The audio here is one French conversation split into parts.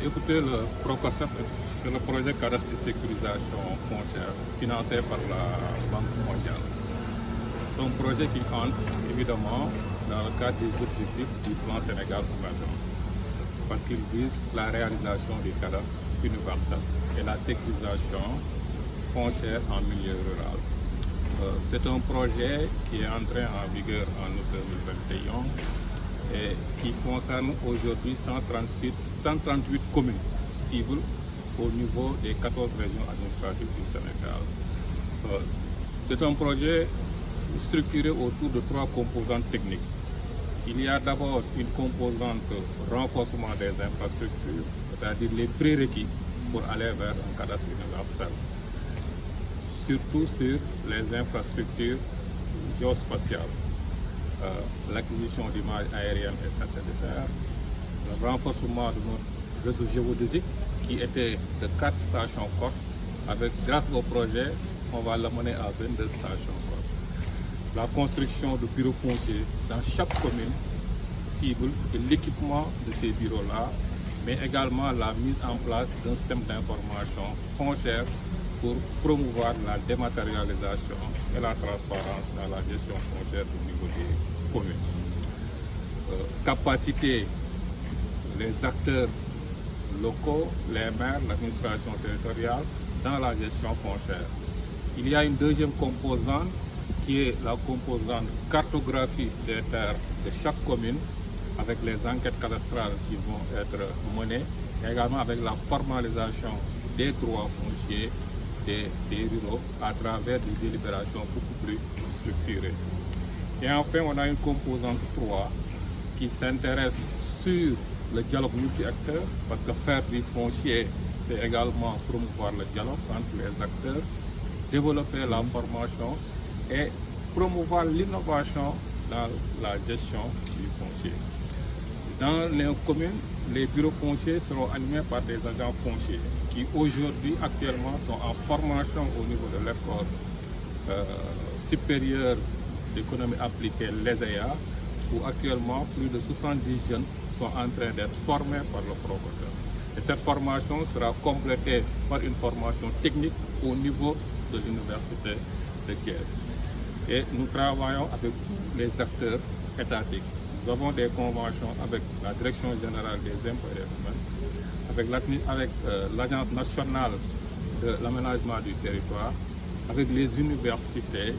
Écoutez, le PROCOSEF, c'est le projet cadastre de sécurisation foncière financé par la Banque mondiale. C'est un projet qui entre évidemment dans le cadre des objectifs du plan Sénégal pour 20 ans, parce qu'il vise la réalisation du cadastre universel et la sécurisation foncière en milieu rural. C'est un projet qui est entré en vigueur en août 2021 et qui concerne aujourd'hui 138 communes cibles au niveau des 14 régions administratives du Sénégal. C'est un projet structuré autour de 3 composantes techniques. Il y a d'abord une composante renforcement des infrastructures, c'est-à-dire les prérequis pour aller vers un cadastre universel, surtout sur les infrastructures géospatiales, l'acquisition d'images aériennes et satellitaires, le renforcement de notre réseau géodésique qui était de 4 stations CORF. Grâce au projet, on va l'amener à 22 stations CORF. La construction de bureaux fonciers dans chaque commune cible et l'équipement de ces bureaux-là, mais également la mise en place d'un système d'information foncière pour promouvoir la dématérialisation et la transparence dans la gestion foncière au niveau des communes. Capaciter les acteurs locaux, les maires, l'administration territoriale dans la gestion foncière. Il y a une deuxième composante qui est la composante cartographie des terres de chaque commune avec les enquêtes cadastrales qui vont être menées, et également avec la formalisation des droits fonciers des ruraux à travers des délibérations beaucoup plus structurées. Et enfin, on a une composante 3 qui s'intéresse sur le dialogue multi-acteurs, parce que faire du foncier, c'est également promouvoir le dialogue entre les acteurs, développer la formation et promouvoir l'innovation dans la gestion du foncier. Dans les communes, les bureaux fonciers seront animés par des agents fonciers qui aujourd'hui, actuellement, sont en formation au niveau de l'école supérieure d'économie appliquée, l'ESEA, où actuellement plus de 70 jeunes sont en train d'être formés par le professeur. Et cette formation sera complétée par une formation technique au niveau de l'université de Thiès. Et nous travaillons avec tous les acteurs étatiques. Nous avons des conventions avec la Direction générale des impôts et des domaines, avec l'Agence nationale de l'aménagement du territoire, avec les universités,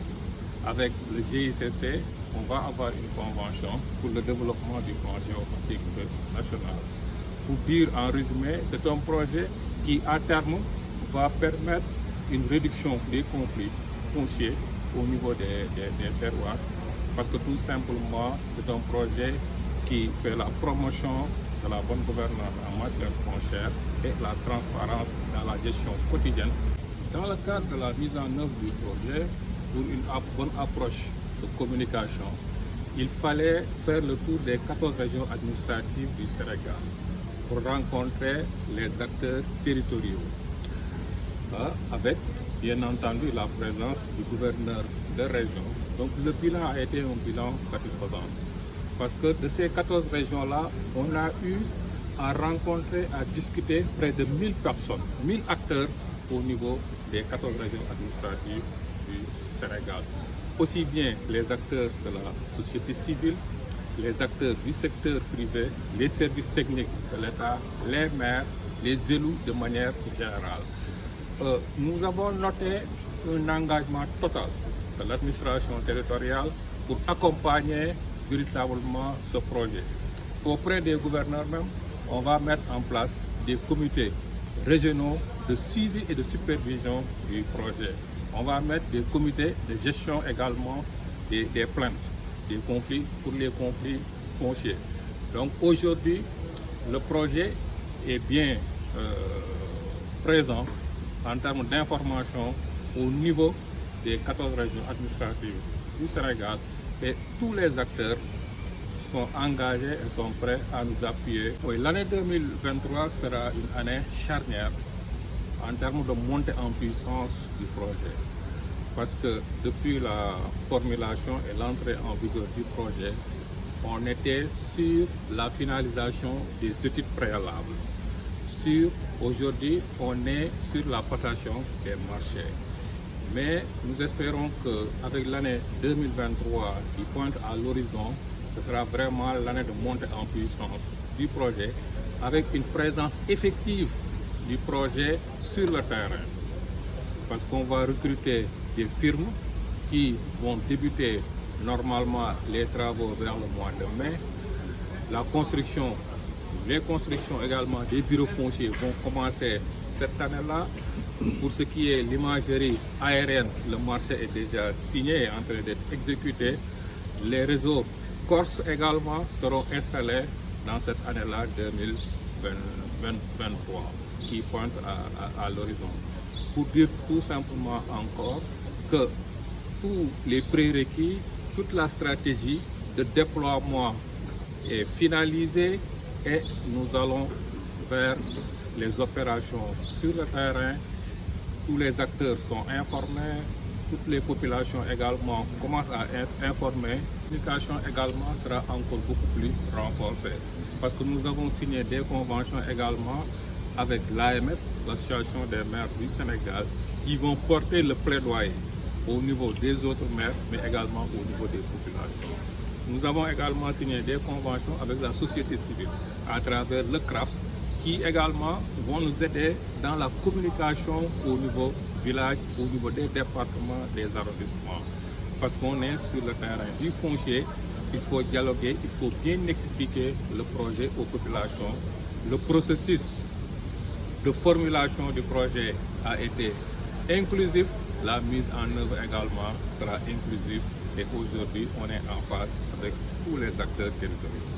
avec le GICC. On va avoir une convention pour le développement du plan géographique national. Pour dire en résumé, c'est un projet qui, à terme, va permettre une réduction des conflits fonciers au niveau des terroirs, parce que tout simplement, c'est un projet qui fait la promotion de la bonne gouvernance en matière foncière et la transparence dans la gestion quotidienne. Dans le cadre de la mise en œuvre du projet, pour une bonne approche de communication, il fallait faire le tour des 14 régions administratives du Sénégal pour rencontrer les acteurs territoriaux, avec bien entendu la présence du gouverneur de région. Donc le bilan a été un bilan satisfaisant, parce que de ces 14 régions-là, on a eu à rencontrer, à discuter près de 1000 personnes, 1000 acteurs au niveau des 14 régions administratives du Sénégal. Aussi bien les acteurs de la société civile, les acteurs du secteur privé, les services techniques de l'État, les maires, les élus de manière générale. Nous avons noté un engagement total de l'administration territoriale pour accompagner véritablement ce projet. Auprès des gouverneurs même, on va mettre en place des comités régionaux de suivi et de supervision du projet. On va mettre des comités de gestion également des plaintes, des conflits pour les conflits fonciers. Donc aujourd'hui, le projet est bien présent en termes d'information au niveau des 14 régions administratives du Sénégal, et tous les acteurs sont engagés et sont prêts à nous appuyer. Oui, l'année 2023 sera une année charnière en termes de montée en puissance du projet, parce que depuis la formulation et l'entrée en vigueur du projet, on était sur la finalisation des études préalables, aujourd'hui, on est sur la passation des marchés. Mais nous espérons qu'avec l'année 2023 qui pointe à l'horizon, ce sera vraiment l'année de montée en puissance du projet avec une présence effective du projet sur le terrain. Parce qu'on va recruter des firmes qui vont débuter normalement les travaux vers le mois de mai. Les constructions également des bureaux fonciers vont commencer cette année-là. Pour ce qui est l'imagerie aérienne, le marché est déjà signé et en train d'être exécuté. Les réseaux corses également seront installés dans cette année-là 2023 qui pointe à l'horizon. Pour dire tout simplement encore que tous les prérequis, toute la stratégie de déploiement est finalisée et nous allons vers les opérations sur le terrain. Tous les acteurs sont informés, toutes les populations également commencent à être informées. La communication également sera encore beaucoup plus renforcée parce que nous avons signé des conventions également avec l'AMS, l'Association des maires du Sénégal, qui vont porter le plaidoyer au niveau des autres maires, mais également au niveau des populations. Nous avons également signé des conventions avec la société civile à travers le CRAFS, qui également vont nous aider dans la communication au niveau village, au niveau des départements, des arrondissements. Parce qu'on est sur le terrain du foncier, il faut dialoguer, il faut bien expliquer le projet aux populations. Le processus de formulation du projet a été inclusif, la mise en œuvre également sera inclusive et aujourd'hui on est en phase avec tous les acteurs territoriaux.